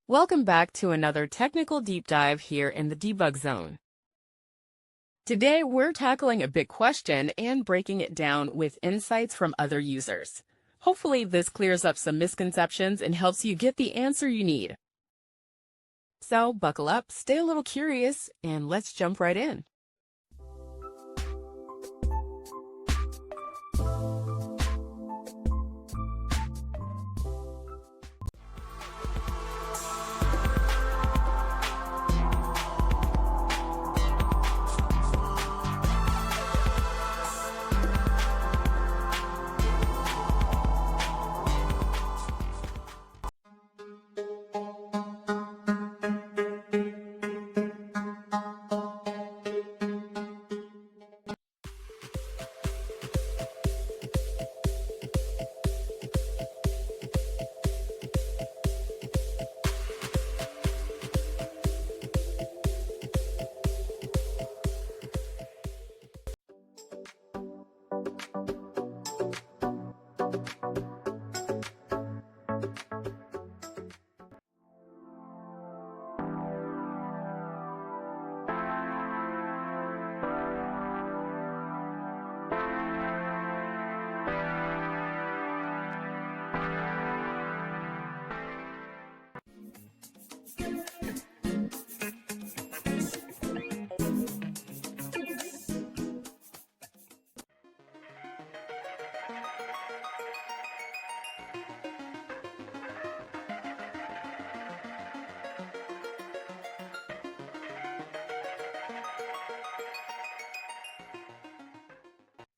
Welcome back to another technical deep dive here in the debug zone. Today, we're tackling a big question and breaking it down with insights from other users. Hopefully, this clears up some misconceptions and helps you get the answer you need. So, buckle up, stay a little curious, and let's jump right in.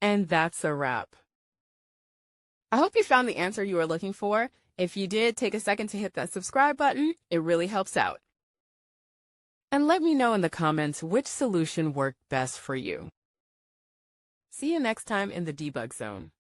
And that's a wrap. I hope you found the answer you were looking for. If you did, take a second to hit that subscribe button. It really helps out. And let me know in the comments which solution worked best for you. See you next time in the debug zone.